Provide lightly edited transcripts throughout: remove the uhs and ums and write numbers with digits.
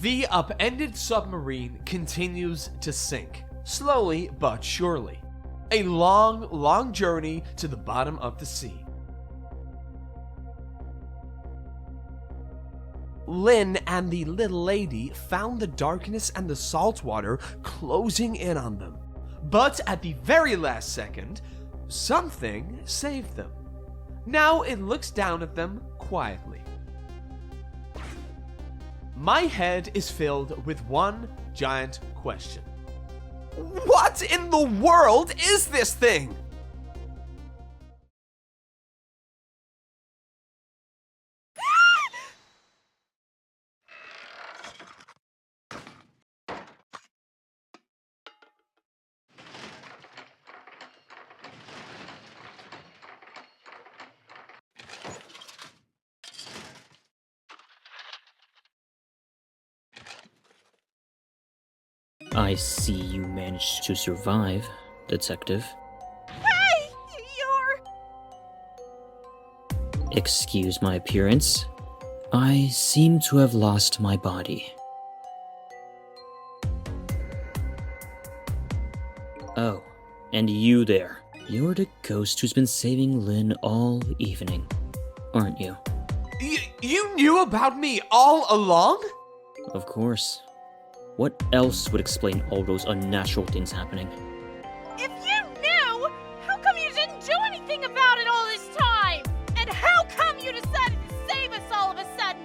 The upended submarine continues to sink, slowly but surely. A long, long journey to the bottom of the sea. Lynne and the little lady found the darkness and the salt water closing in on them. But at the very last second, something saved them. Now it looks down at them quietly. My head is filled with one giant question. What in the world is this thing? I see you managed to survive, Detective. Hey! You're... Excuse my appearance. I seem to have lost my body. Oh, and you there. You're the ghost who's been saving Lynne all evening, aren't you? You knew about me all along? Of course. What else would explain all those unnatural things happening? If you knew, how come you didn't do anything about it all this time? And how come you decided to save us all of a sudden?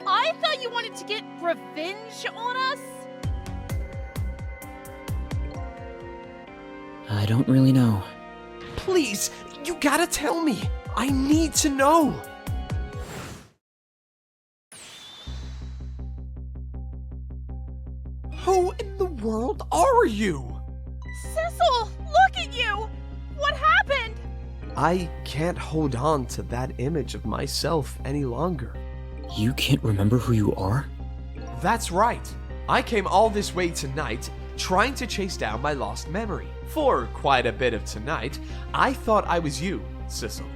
I thought you wanted to get revenge on us? I don't really know. Please, you gotta tell me. I need to know. Who in the world are you? Sissel, look at you! What happened? I can't hold on to that image of myself any longer. You can't remember who you are? That's right. I came all this way tonight trying to chase down my lost memory. For quite a bit of tonight, I thought I was you, Sissel.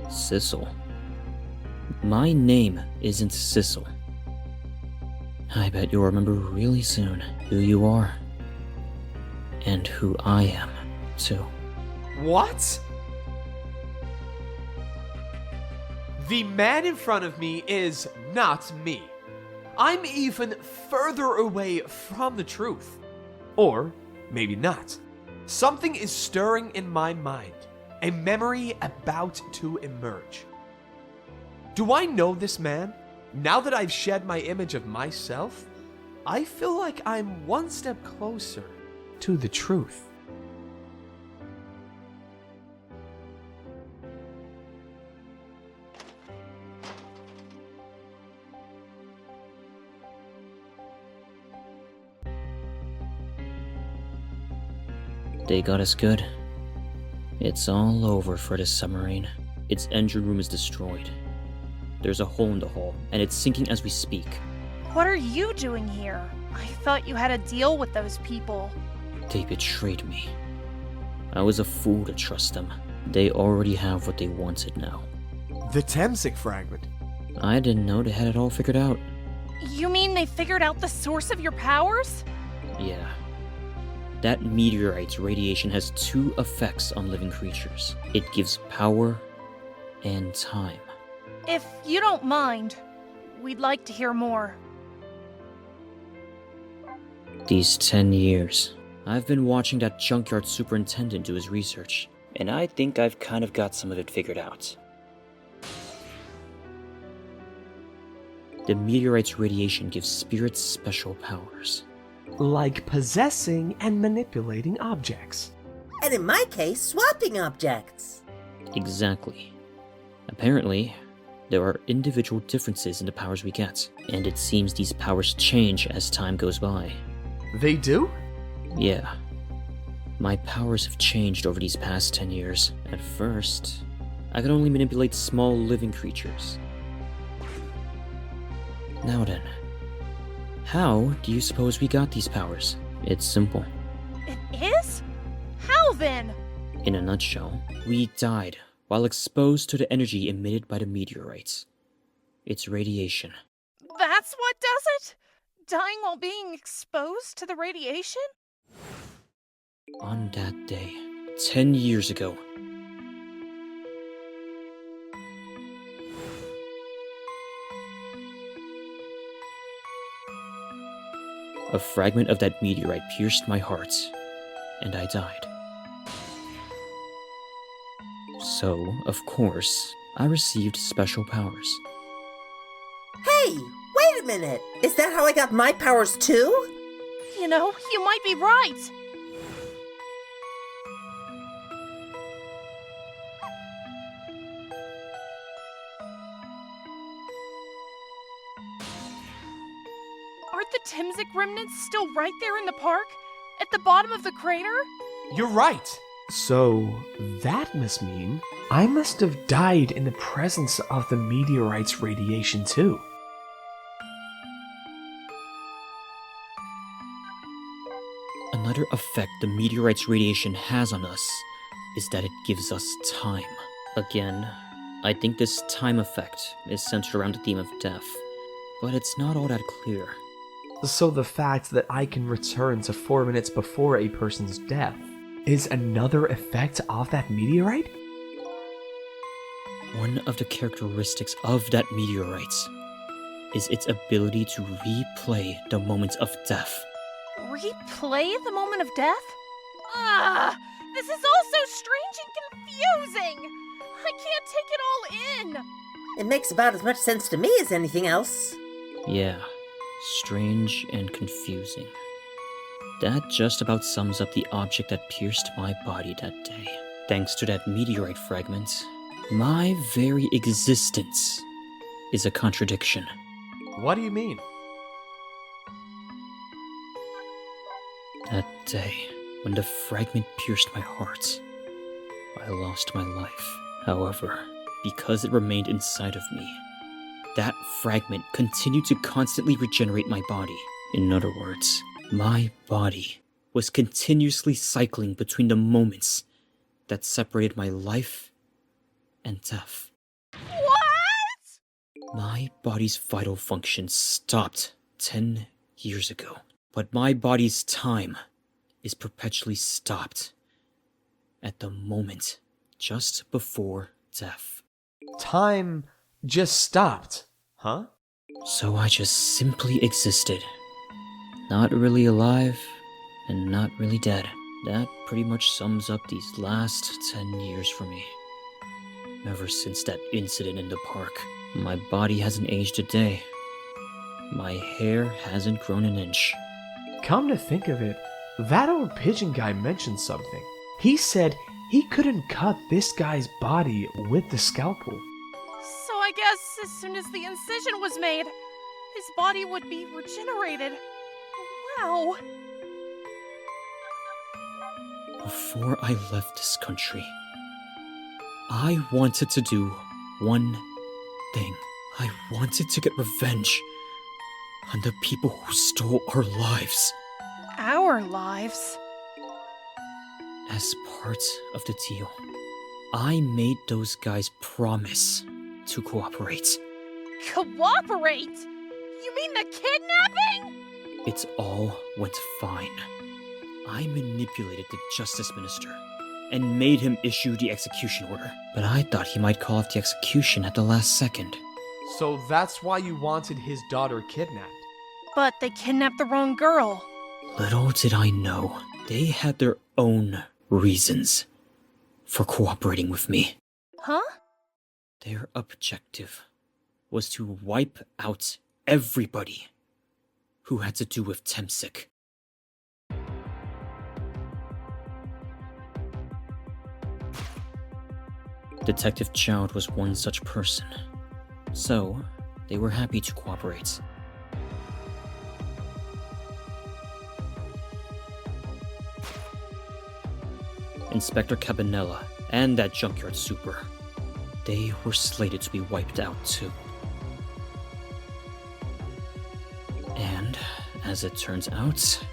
Sissel? My name isn't Sissel. I bet you'll remember really soon who you are. And who I am, too. What? The man in front of me is not me. I'm even further away from the truth. Or maybe not. Something is stirring in my mind. A memory about to emerge. Do I know this man? Now that I've shed my image of myself, I feel like I'm one step closer to the truth. They got us good. It's all over for the submarine. Its engine room is destroyed. There's a hole in the hull, and it's sinking as we speak. What are you doing here? I thought you had a deal with those people. They betrayed me. I was a fool to trust them. They already have what they wanted now. The Temsic fragment. I didn't know they had it all figured out. You mean they figured out the source of your powers? Yeah. That meteorite's radiation has two effects on living creatures. It gives power and time. If you don't mind, we'd like to hear more. These 10 years, I've been watching that junkyard superintendent do his research, and I think I've kind of got some of it figured out. The meteorite's radiation gives spirits special powers. Like possessing and manipulating objects. And in my case, swapping objects. Exactly. Apparently, there are individual differences in the powers we get, and it seems these powers change as time goes by. They do? Yeah. My powers have changed over these past 10 years. At first, I could only manipulate small living creatures. Now then, how do you suppose we got these powers? It's simple. It is? How then? In a nutshell, we died while exposed to the energy emitted by the meteorites. It's radiation. That's what does it? dying while being exposed to the radiation? On that day, 10 years ago, a fragment of that meteorite pierced my heart, and I died. So, of course, I received special powers. Hey, wait a minute! Is that how I got my powers too? You know, you might be right. Aren't the Timsic remnants still right there in the park? At the bottom of the crater? You're right. So, that must mean I must have died in the presence of the meteorite's radiation too. Another effect the meteorite's radiation has on us is that it gives us time. Again, I think this time effect is centered around the theme of death, but it's not all that clear. So the fact that I can return to 4 minutes before a person's death is another effect of that meteorite? One of the characteristics of that meteorite is its ability to replay the moments of death. Replay the moment of death? Ah, this is all so strange and confusing. I can't take it all in. It makes about as much sense to me as anything else. Yeah, strange and confusing. That just about sums up the object that pierced my body that day. Thanks to that meteorite fragment, my very existence is a contradiction. What do you mean? That day, when the fragment pierced my heart, I lost my life. However, because it remained inside of me, that fragment continued to constantly regenerate my body. In other words, my body was continuously cycling between the moments that separated my life and death. What? My body's vital functions stopped 10 years ago, but my body's time is perpetually stopped at the moment just before death. Time just stopped, huh? So I just simply existed. Not really alive, and not really dead. That pretty much sums up these last 10 years for me. Ever since that incident in the park, my body hasn't aged a day. My hair hasn't grown an inch. Come to think of it, that old pigeon guy mentioned something. He said he couldn't cut this guy's body with the scalpel. So I guess as soon as the incision was made, his body would be regenerated. Wow. Before I left this country, I wanted to do one thing. I wanted to get revenge on the people who stole our lives. Our lives? As part of the deal, I made those guys promise to cooperate. Cooperate? You mean the kidnapping? It all went fine. I manipulated the Justice Minister and made him issue the execution order. But I thought he might call off the execution at the last second. So that's why you wanted his daughter kidnapped. But they kidnapped the wrong girl. Little did I know, they had their own reasons for cooperating with me. Huh? Their objective was to wipe out everybody who had to do with Temsic. Detective Jowd was one such person, so they were happy to cooperate. Inspector Kamila and that junkyard super, they were slated to be wiped out too. And, as it turns out,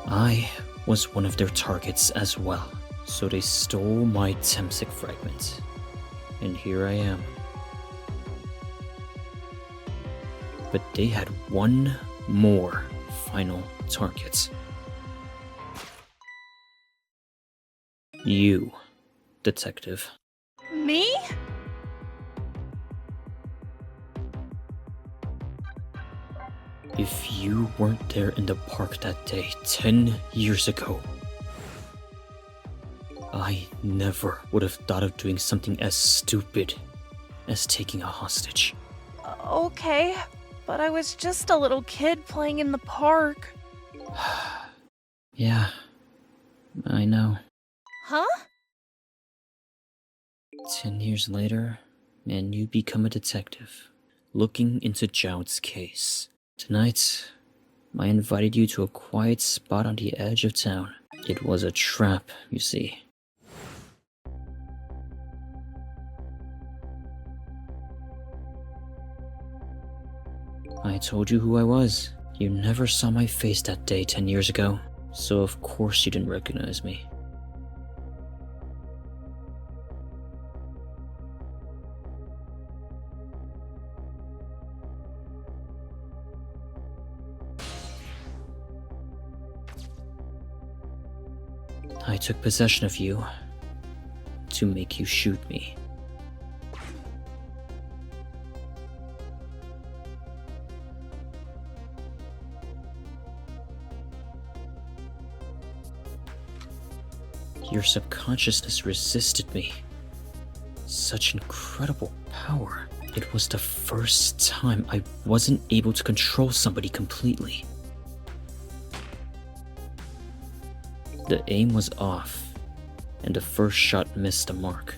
I was one of their targets as well. So they stole my Temsic fragment. And here I am. But they had one more final target. You, detective. Me? If you weren't there in the park that day 10 years ago, I never would have thought of doing something as stupid as taking a hostage. Okay, but I was just a little kid playing in the park. Yeah, I know. Huh? 10 years later, and you become a detective, looking into Jowd's case. Tonight, I invited you to a quiet spot on the edge of town. It was a trap, you see. I told you who I was. You never saw my face that day 10 years ago, so of course you didn't recognize me. I took possession of you to make you shoot me. Your subconsciousness resisted me. Such incredible power. It was the first time I wasn't able to control somebody completely. The aim was off, and the first shot missed the mark.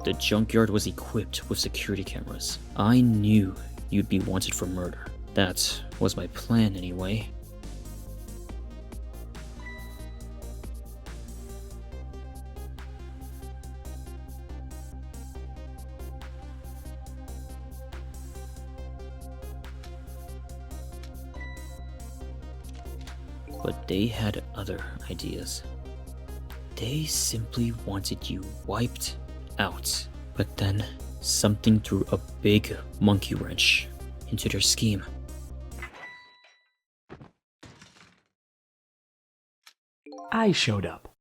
The junkyard was equipped with security cameras. I knew you'd be wanted for murder. That was my plan anyway. But they had other ideas. They simply wanted you wiped out. But then, something threw a big monkey wrench into their scheme. I showed up.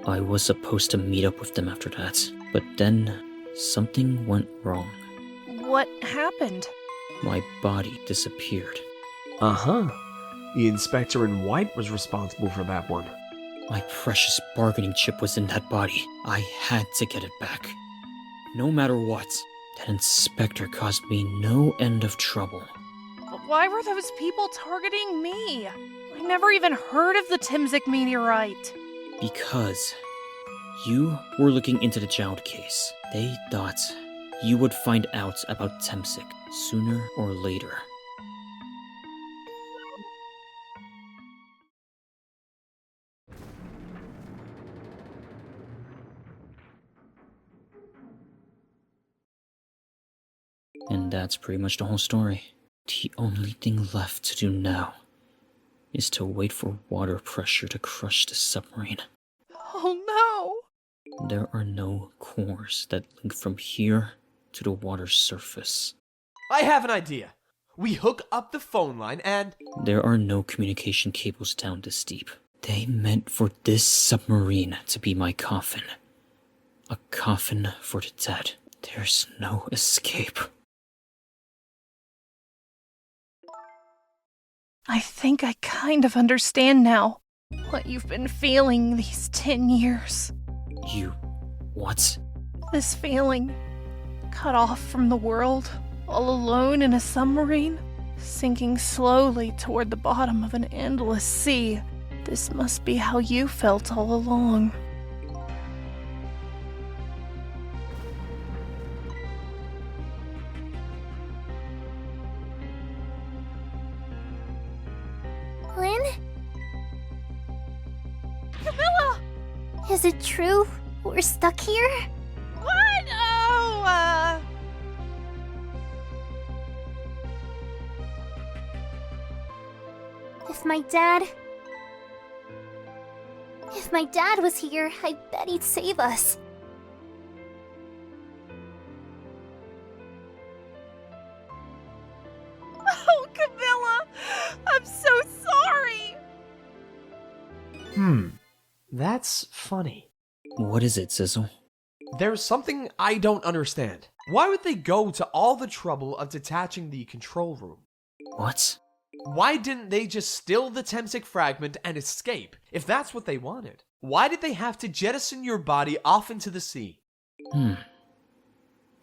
I was supposed to meet up with them after that, but then something went wrong. What happened? My body disappeared. Uh-huh. The inspector in white was responsible for that one. My precious bargaining chip was in that body. I had to get it back. No matter what, that inspector caused me no end of trouble. But why were those people targeting me? I never even heard of the Temsic meteorite. Because you were looking into the Jowd case. They thought you would find out about Temsic sooner or later. And that's pretty much the whole story. The only thing left to do now is to wait for water pressure to crush the submarine. Oh no! There are no cores that link from here to the water's surface. I have an idea. We hook up the phone line and... There are no communication cables down this deep. They meant for this submarine to be my coffin. A coffin for the dead. There's no escape. I think I kind of understand now what you've been feeling these 10 years. You... what? This feeling, cut off from the world, all alone in a submarine, sinking slowly toward the bottom of an endless sea. This must be how you felt all along. Lynne? Kamila! Is it true? We're stuck here? What? Oh, If my dad was here, I bet he'd save us. Oh, Kamila! I'm so sorry! That's funny. What is it, Sissel? There's something I don't understand. Why would they go to all the trouble of detaching the control room? What? Why didn't they just steal the Temtic fragment and escape, if that's what they wanted? Why did they have to jettison your body off into the sea?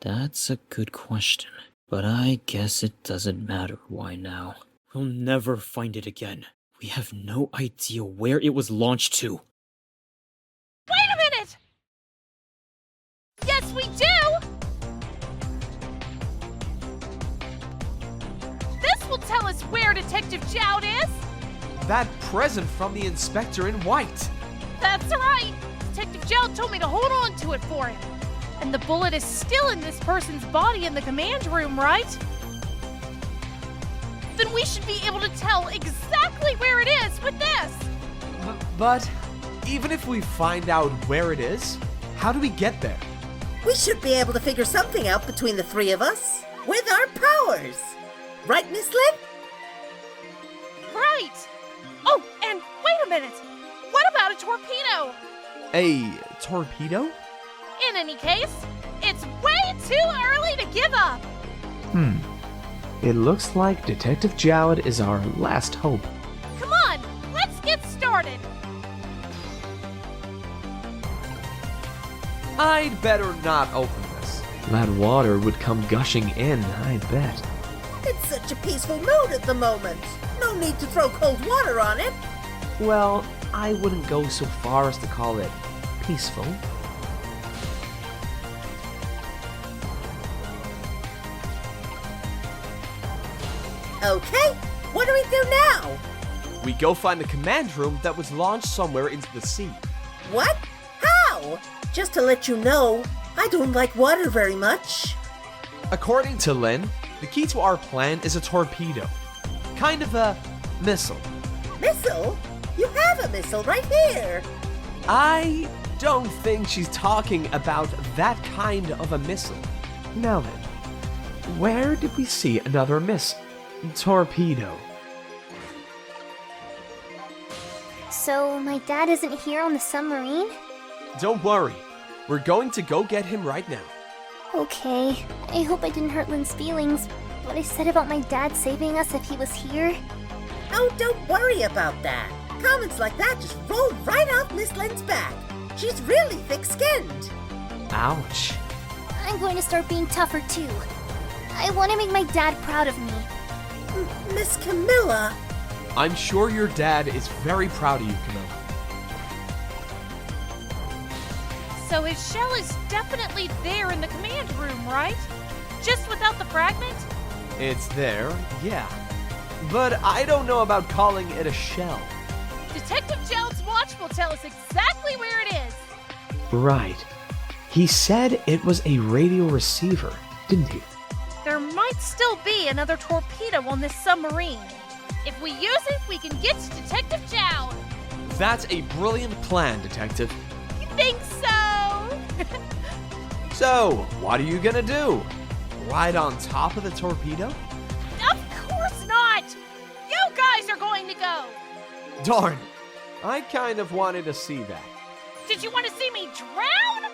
That's a good question. But I guess it doesn't matter why now. We'll never find it again. We have no idea where it was launched to. Wait a minute! Yes, we do! This will tell us where Detective Jowd is! That present from the inspector in white. That's right! Detective Jowd told me to hold on to it for him. And the bullet is still in this person's body in the command room, right? Then we should be able to tell exactly where it is with this! But even if we find out where it is, how do we get there? We should be able to figure something out between the three of us. With our powers. Right, Miss Lynne? Right! Oh, and wait a minute! What about a torpedo? A torpedo? In any case, it's way too early to give up! It looks like Detective Jowd is our last hope. Come on, let's get started! I'd better not open this. That water would come gushing in, I bet. It's such a peaceful mood at the moment. No need to throw cold water on it. Well, I wouldn't go so far as to call it peaceful. Okay, what do we do now? We go find the command room that was launched somewhere into the sea. What? How? Just to let you know, I don't like water very much. According to Lynne, the key to our plan is a torpedo. Kind of a missile. Missile? You have a missile right here. I don't think she's talking about that kind of a missile. Now then, where did we see another torpedo? So, my dad isn't here on the submarine? Don't worry, we're going to go get him right now. Okay, I hope I didn't hurt Lynne's feelings. What I said about my dad saving us if he was here? Oh, don't worry about that. Comments like that just roll right off Miss Lynne's back. She's really thick-skinned. Ouch. I'm going to start being tougher too. I want to make my dad proud of me. Miss Kamila. I'm sure your dad is very proud of you, Kamila. So his shell is definitely there in the command room, right? Just without the fragment? It's there, yeah. But I don't know about calling it a shell. Detective Jowd's watch will tell us exactly where it is. Right. He said it was a radio receiver, didn't he? There might still be another torpedo on this submarine. If we use it, we can get to Detective Jowd. That's a brilliant plan, Detective. You think so? So, what are you gonna do? Ride on top of the torpedo? Of course not! You guys are going to go! Darn, I kind of wanted to see that. Did you want to see me drown?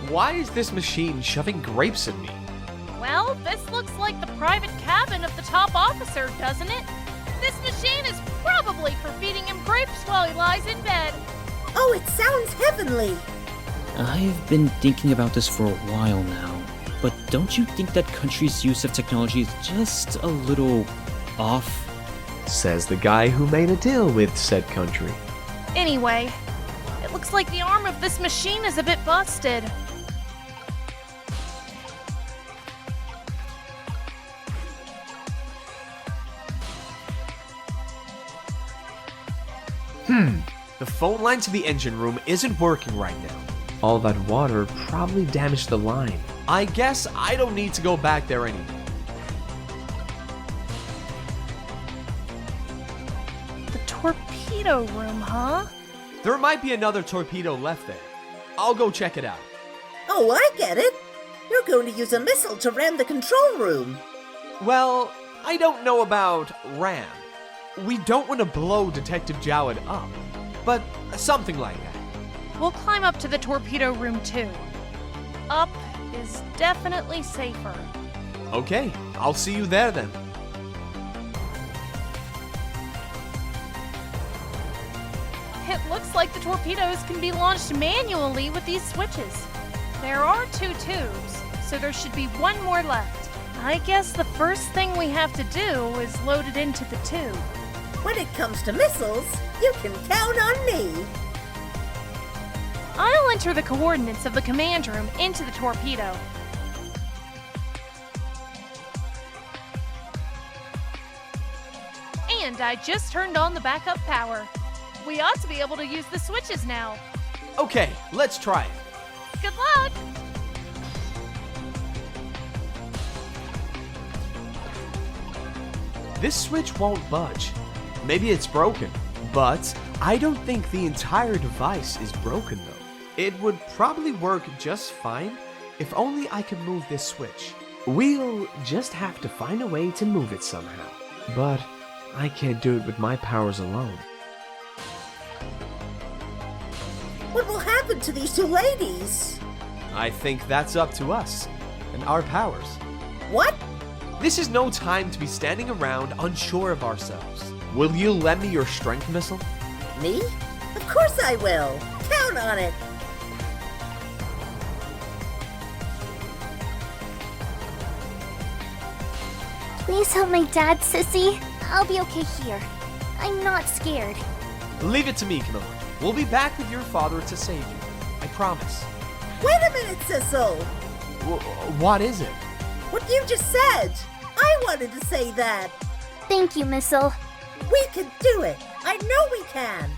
Why is this machine shoving grapes in me? Well, this looks like the private cabin of the top officer, doesn't it? This machine is probably for feeding him grapes while he lies in bed. Oh, it sounds heavenly. I've been thinking about this for a while now, but don't you think that country's use of technology is just a little off? Says the guy who made a deal with said country. Anyway, it looks like the arm of this machine is a bit busted. The phone line to the engine room isn't working right now. All that water probably damaged the line. I guess I don't need to go back there anymore. The torpedo room, huh? There might be another torpedo left there. I'll go check it out. Oh, I get it. You're going to use a missile to ram the control room. Well, I don't know about ram. We don't want to blow Detective Jowd up, but something like that. We'll climb up to the torpedo room too. Up is definitely safer. Okay, I'll see you there then. It looks like the torpedoes can be launched manually with these switches. There are 2 tubes, so there should be 1 more left. I guess the first thing we have to do is load it into the tube. When it comes to missiles, you can count on me. I'll enter the coordinates of the command room into the torpedo. And I just turned on the backup power. We ought to be able to use the switches now. Okay, let's try it. Good luck! This switch won't budge. Maybe it's broken, but I don't think the entire device is broken though. It would probably work just fine if only I could move this switch. We'll just have to find a way to move it somehow. But I can't do it with my powers alone. What will happen to these 2 ladies? I think that's up to us and our powers. What? This is no time to be standing around unsure of ourselves. Will you lend me your strength missile? Me? Of course I will. Count on it. Please help my dad, Sissy. I'll be okay here. I'm not scared. Leave it to me, Kamila. We'll be back with your father to save you. I promise. Wait a minute, Sissel. What is it? What you just said. I wanted to say that. Thank you, Missile. We can do it. I know we can.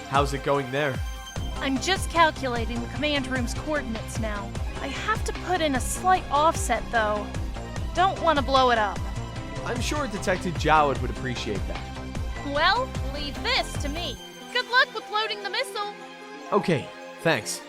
How's it going there? I'm just calculating the command room's coordinates now. I have to put in a slight offset, though. Don't want to blow it up. I'm sure Detective Jowd would appreciate that. Well, leave this to me. Good luck with loading the missile. Okay, thanks.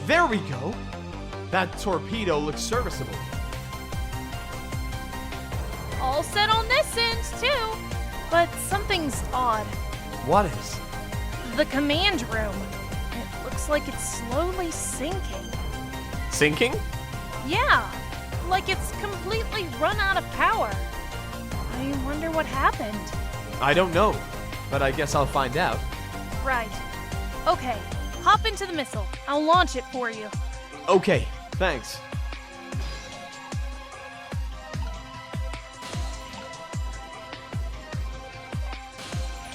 There we go. That torpedo looks serviceable. All set on this end, too. But something's odd. What is? The command room. It looks like it's slowly sinking. Sinking? Yeah, like it's completely run out of power. I wonder what happened. I don't know, but I guess I'll find out. Right. Okay, hop into the missile. I'll launch it for you. Okay, thanks.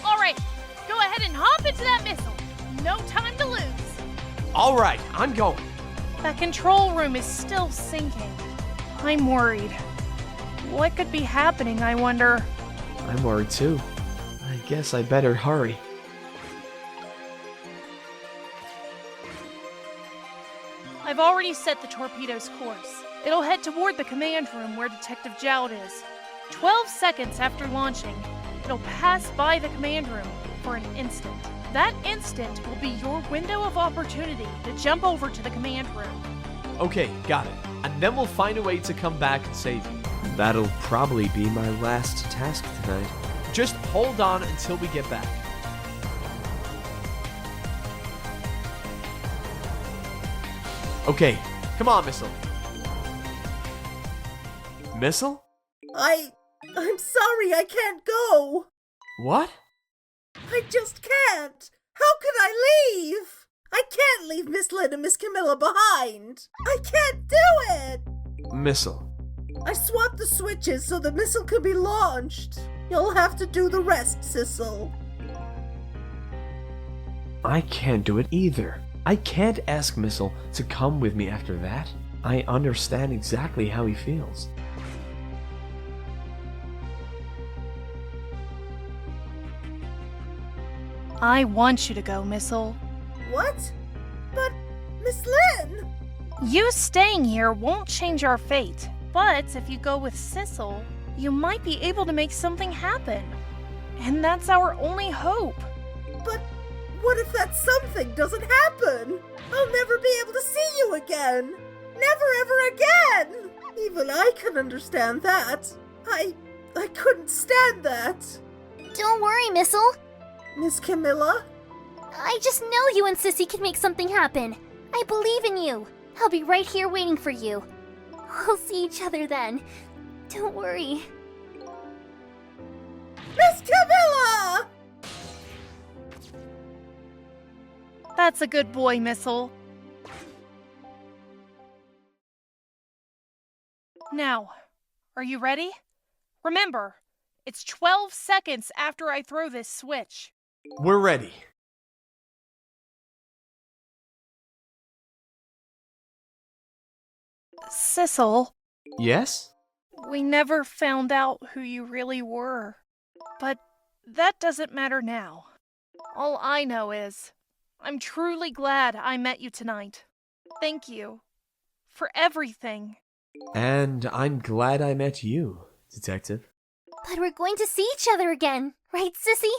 All right, go ahead and hop into that missile. No time to lose. All right, I'm going. That control room is still sinking. I'm worried. What could be happening, I wonder? I'm worried too. I guess I better hurry. I've already set the torpedo's course. It'll head toward the command room where Detective Jowd is. 12 seconds after launching, it'll pass by the command room for an instant. That instant will be your window of opportunity to jump over to the command room. Okay, got it. And then we'll find a way to come back and save you. That'll probably be my last task tonight. Just hold on until we get back. Okay, come on, Missile. Missile? I'm sorry, I can't go. What? I just can't. How could I leave? I can't leave Miss Lynne and Miss Kamila behind! I can't do it! Missile. I swapped the switches so the missile can be launched. You'll have to do the rest, Sissel. I can't do it either. I can't ask Missile to come with me after that. I understand exactly how he feels. I want you to go, Missile. What? But, Miss Lynne! You staying here won't change our fate, but if you go with Sissel, you might be able to make something happen. And that's our only hope. But what if that something doesn't happen? I'll never be able to see you again! Never ever again! Even I can understand that. I couldn't stand that. Don't worry, Missile. Miss Kamila? I just know you and Sissy can make something happen. I believe in you. I'll be right here waiting for you. We'll see each other then. Don't worry. Miss Kamila! That's a good boy, Missile. Now, are you ready? Remember, it's 12 seconds after I throw this switch. We're ready. Sissel, Yes? we never found out who you really were. But that doesn't matter now. All I know is, I'm truly glad I met you tonight. Thank you for everything. And I'm glad I met you, Detective. But we're going to see each other again, right, Sissy?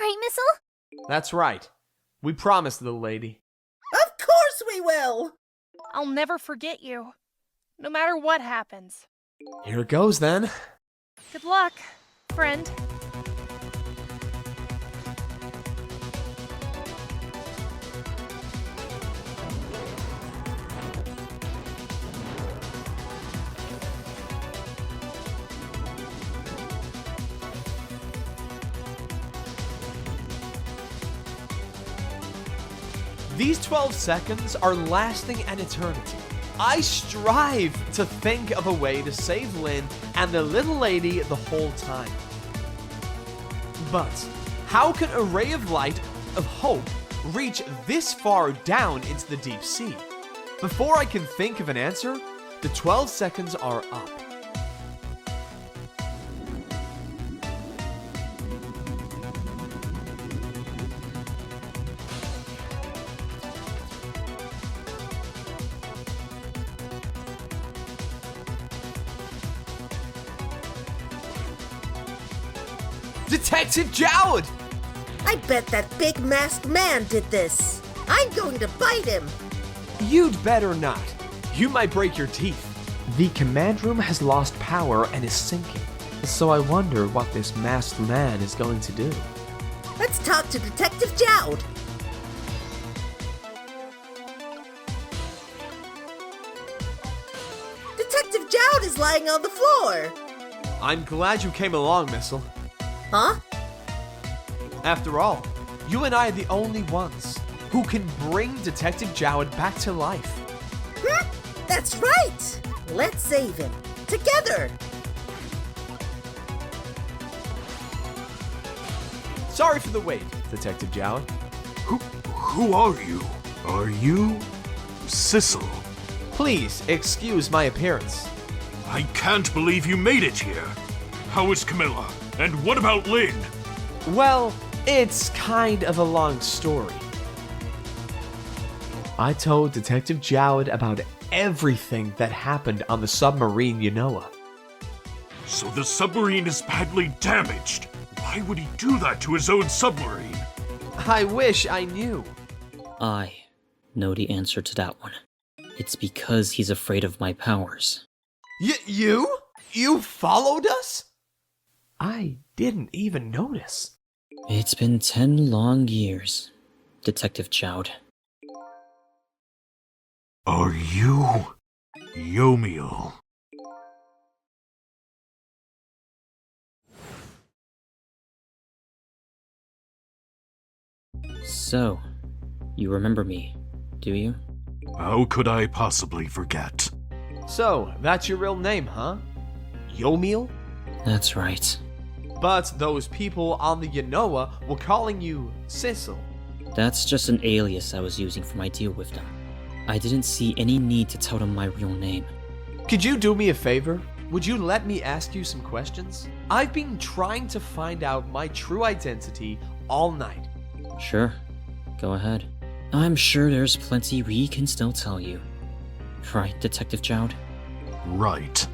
Right, Missile? That's right. We promised, little lady. Of course we will! I'll never forget you, no matter what happens. Here it goes then. Good luck, friend. These 12 seconds are lasting an eternity. I strive to think of a way to save Lynne and the little lady the whole time. But how can a ray of light, of hope, reach this far down into the deep sea? Before I can think of an answer, the 12 seconds are up. Detective Jowd! I bet that big masked man did this. I'm going to bite him. You'd better not. You might break your teeth. The command room has lost power and is sinking. So I wonder what this masked man is going to do. Let's talk to Detective Jowd. Detective Jowd is lying on the floor. I'm glad you came along, Missile. Huh? After all, you and I are the only ones who can bring Detective Jowd back to life. That's right. Let's save him. Together. Sorry for the wait, Detective Jowd. Who are you? Are you Sissel? Please excuse my appearance. I can't believe you made it here. How is Kamila? And what about Lynne? Well, it's kind of a long story. I told Detective Jowd about everything that happened on the submarine Yonoa. So the submarine is badly damaged. Why would he do that to his own submarine? I wish I knew. I know the answer to that one. It's because he's afraid of my powers. You? You followed us? I didn't even notice. It's been 10 long years, Detective Jowd. Are you Yomiel? So, You remember me, do you? How could I possibly forget? So, that's your real name, huh? Yomiel? That's right. But those people on the Yanoa were calling you Sissel. That's just an alias I was using for my deal with them. I didn't see any need to tell them my real name. Could you do me a favor? Would you let me ask you some questions? I've been trying to find out my true identity all night. Sure, go ahead. I'm sure there's plenty we can still tell you. Right, Detective Jowd? Right.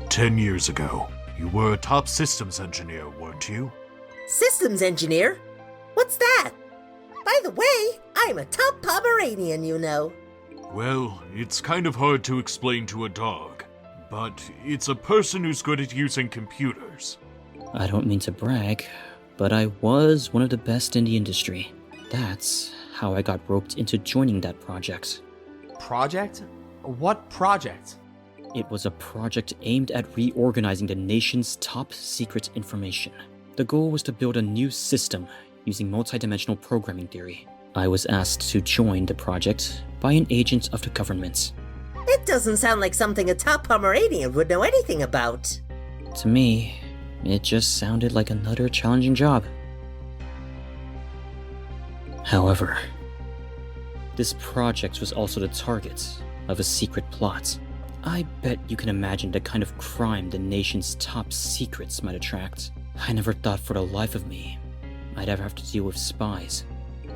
10 years ago, you were a top systems engineer, weren't you? Systems engineer? What's that? By the way, I'm a top Pomeranian, you know. Well, it's kind of hard to explain to a dog, but it's a person who's good at using computers. I don't mean to brag, but I was one of the best in the industry. That's how I got roped into joining that project. Project? What project? It was a project aimed at reorganizing the nation's top secret information. The goal was to build a new system using multidimensional programming theory. I was asked to join the project by an agent of the government. It doesn't sound like something a top Pomeranian would know anything about. To me, it just sounded like another challenging job. However, this project was also the target of a secret plot. I bet you can imagine the kind of crime the nation's top secrets might attract. I never thought for the life of me I'd ever have to deal with spies.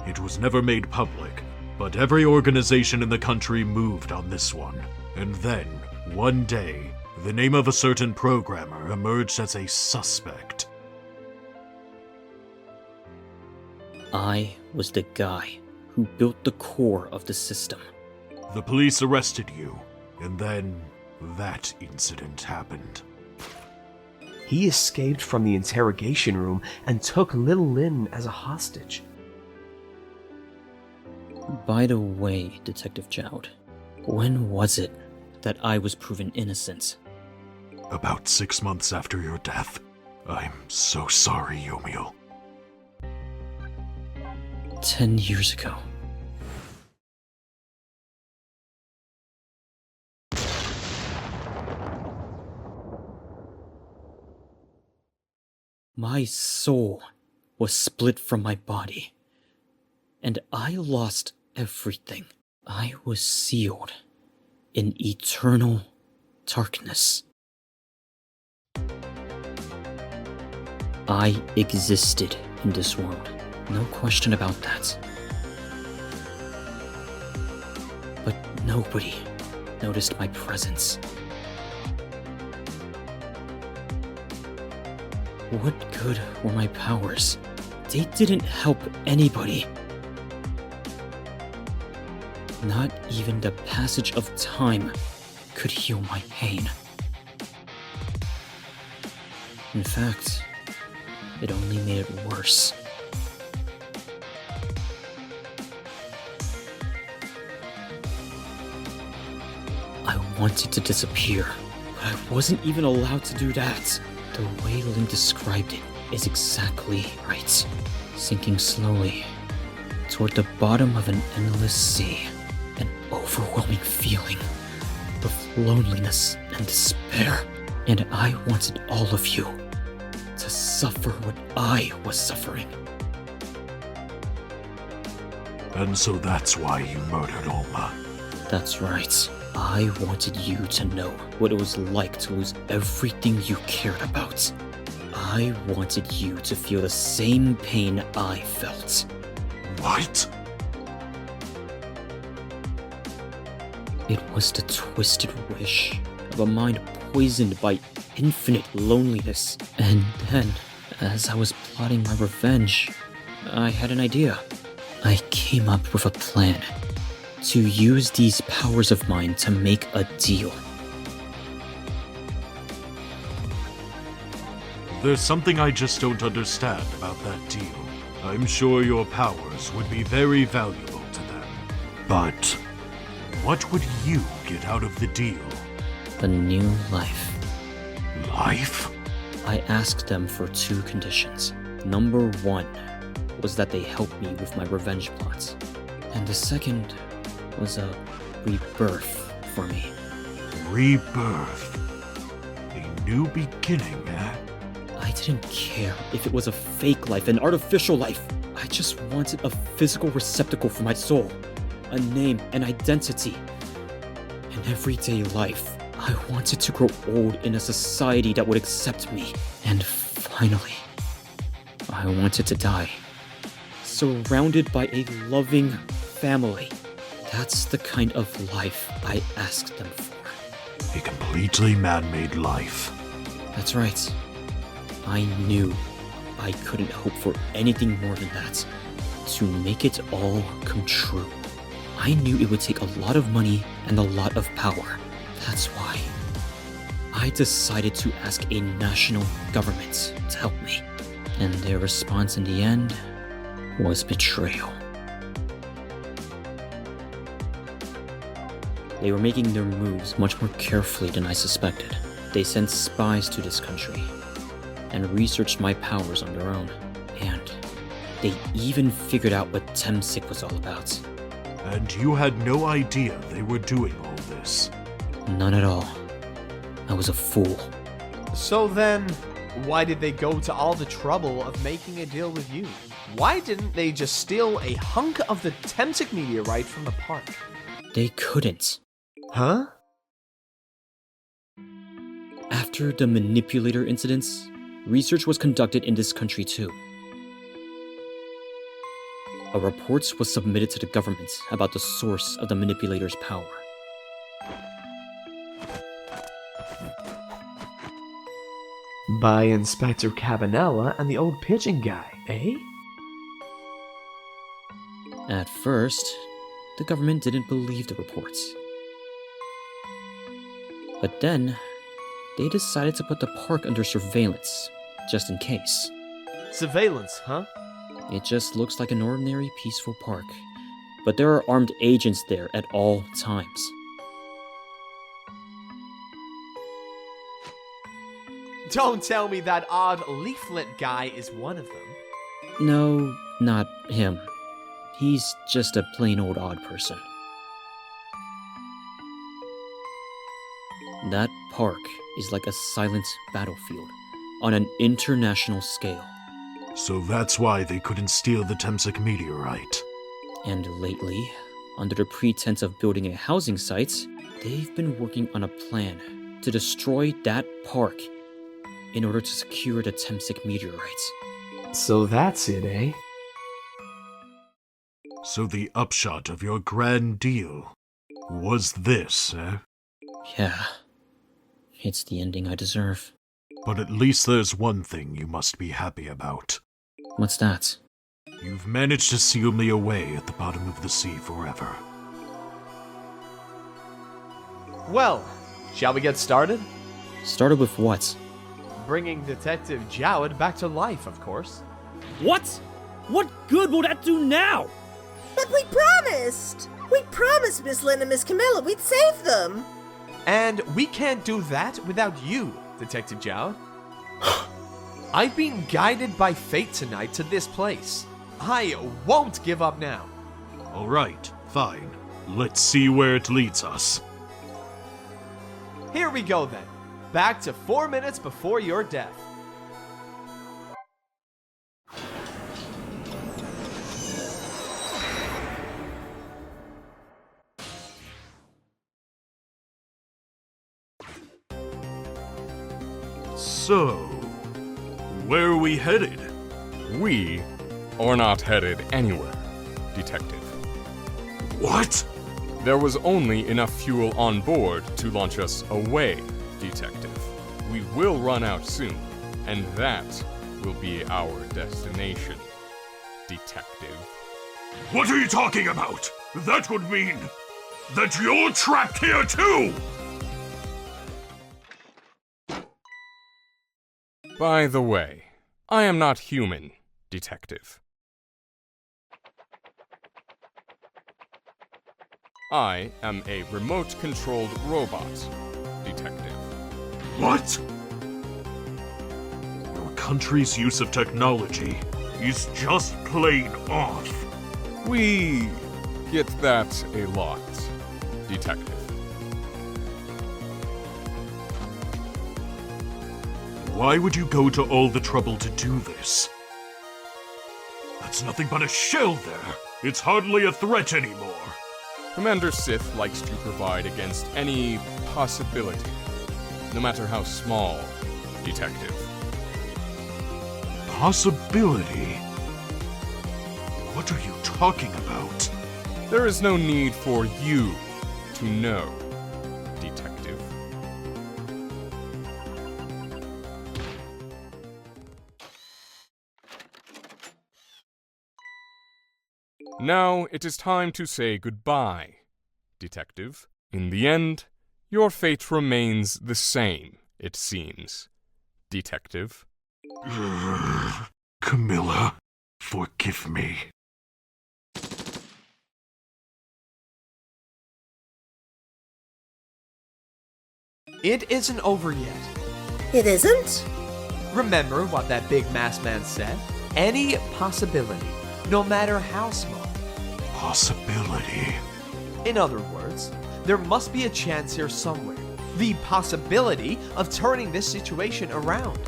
It was never made public, but every organization in the country moved on this one. And then, one day, the name of a certain programmer emerged as a suspect. I was the guy who built the core of the system. The police arrested you, and then that incident happened. He escaped from the interrogation room and took little Lynne as a hostage. By the way, Detective Jowd, when was it that I was proven innocent? About 6 months after your death. I'm so sorry, Yomiel. 10 years ago. My soul was split from my body, and I lost everything. I was sealed in eternal darkness. I existed in this world, no question about that. But nobody noticed my presence. What good were my powers? They didn't help anybody. Not even the passage of time could heal my pain. In fact, it only made it worse. I wanted to disappear, but I wasn't even allowed to do that. The way Lynne described it is exactly right. Sinking slowly toward the bottom of an endless sea. An overwhelming feeling of loneliness and despair. And I wanted all of you to suffer what I was suffering. And so that's why you murdered Alma. That's right. I wanted you to know what it was like to lose everything you cared about. I wanted you to feel the same pain I felt. What? It was the twisted wish of a mind poisoned by infinite loneliness. And then, as I was plotting my revenge, I had an idea. I came up with a plan to use these powers of mine to make a deal. There's something I just don't understand about that deal. I'm sure your powers would be very valuable to them. But what would you get out of the deal? A new life. Life? I asked them for 2 conditions. Number 1, was that they helped me with my revenge plots. And the second was a rebirth for me. Rebirth. A new beginning, eh? I didn't care if it was a fake life, an artificial life. I just wanted a physical receptacle for my soul, a name, an identity. In everyday life, I wanted to grow old in a society that would accept me. And finally, I wanted to die, surrounded by a loving family. That's the kind of life I asked them for. A completely man-made life. That's right. I knew I couldn't hope for anything more than that. To make it all come true. I knew it would take a lot of money and a lot of power. That's why I decided to ask a national government to help me. And their response in the end was betrayal. They were making their moves much more carefully than I suspected. They sent spies to this country and researched my powers on their own. And they even figured out what Temsik was all about. And you had no idea they were doing all this? None at all. I was a fool. So then, why did they go to all the trouble of making a deal with you? Why didn't they just steal a hunk of the Temsik meteorite from the park? They couldn't. Huh? After the manipulator incidents, research was conducted in this country too. A report was submitted to the government about the source of the manipulator's power. By Inspector Cabanella and the old pigeon guy, eh? At first, the government didn't believe the reports. But then, they decided to put the park under surveillance, just in case. Surveillance, huh? It just looks like an ordinary peaceful park, but there are armed agents there at all times. Don't tell me that odd leaflet guy is one of them. No, not him. He's just a plain old odd person. That park is like a silent battlefield on an international scale. So that's why they couldn't steal the Temsik meteorite. And lately, under the pretense of building a housing site, they've been working on a plan to destroy that park in order to secure the Temsik meteorite. So that's it, eh? So the upshot of your grand deal was this, eh? Yeah. It's the ending I deserve. But at least there's one thing you must be happy about. What's that? You've managed to seal me away at the bottom of the sea forever. Well, shall we get started? Started with what? Bringing Detective Jowd back to life, of course. What? What good will that do now? But we promised! We promised Miss Lynne and Miss Kamila we'd save them! And we can't do that without you, Detective Jowd. I've been guided by fate tonight to this place. I won't give up now. Alright, fine. Let's see where it leads us. Here we go then. Back to 4 minutes before your death. So, where are we headed? We are not headed anywhere, Detective. What? There was only enough fuel on board to launch us away, Detective. We will run out soon, and that will be our destination, Detective. What are you talking about? That would mean that you're trapped here too! By the way, I am not human, Detective. I am a remote-controlled robot, Detective. What? Your country's use of technology He's just plain off. We get that a lot, Detective. Why would you go to all the trouble to do this? That's nothing but a shell there. It's hardly a threat anymore. Commander Sith likes to provide against any possibility, no matter how small, Detective. Possibility? What are you talking about? There is no need for you to know, Detective. Now it is time to say goodbye, Detective. In the end, your fate remains the same, it seems, Detective. Kamila, forgive me. It isn't over yet. It isn't? Remember what that big masked man said? Any possibility, no matter how small. Possibility. In other words, there must be a chance here somewhere. The possibility of turning this situation around.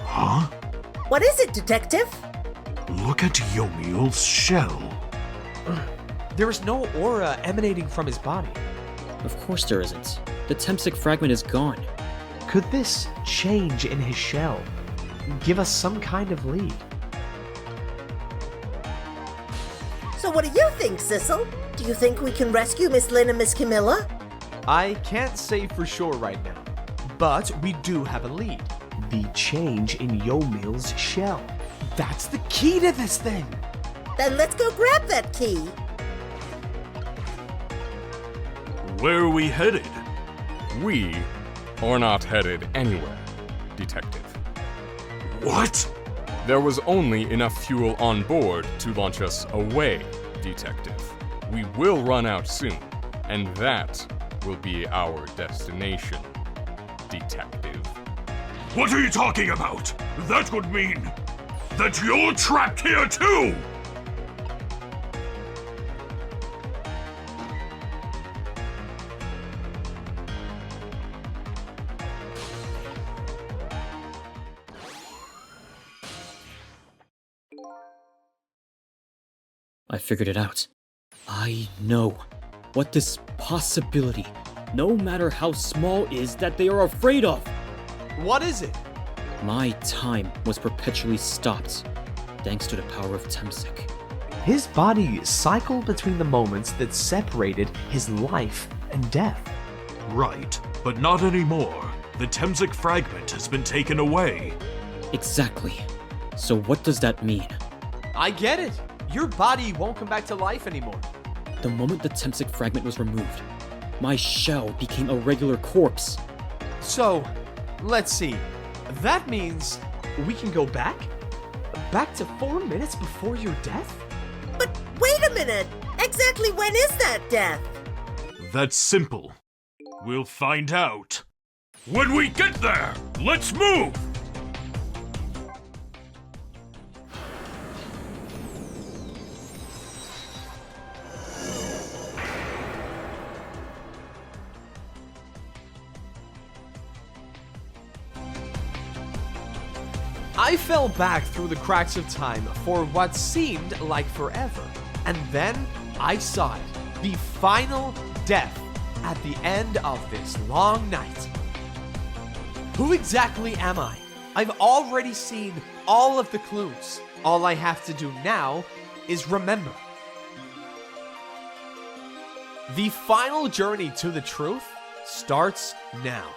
Huh? What is it, Detective? Look at Yomiel's shell. There is no aura emanating from his body. Of course there isn't. The Tempsic fragment is gone. Could this change in his shell give us some kind of lead? So what do you think, Sissel? Do you think we can rescue Miss Lynne and Miss Kamila? I can't say for sure right now, but we do have a lead. The change in Yomiel's shell. That's the key to this thing. Then let's go grab that key. Where are we headed? We are not headed anywhere, Detective. What? There was only enough fuel on board to launch us away, Detective. We will run out soon, and that will be our destination, Detective. What are you talking about? That would mean that you're trapped here too! I figured it out. I know what this possibility, no matter how small, is that they are afraid of. What is it? My time was perpetually stopped, thanks to the power of Tempsic. His body cycled between the moments that separated his life and death. Right, but not anymore. The Tempsic fragment has been taken away. Exactly. So what does that mean? I get it. Your body won't come back to life anymore. The moment the Tempsic fragment was removed, my shell became a regular corpse. So, let's see. That means we can go back? Back to 4 minutes before your death? But wait a minute! Exactly when is that death? That's simple. We'll find out. When we get there, let's move! I fell back through the cracks of time for what seemed like forever. And then I saw it. The final death at the end of this long night. Who exactly am I? I've already seen all of the clues. All I have to do now is remember. The final journey to the truth starts now.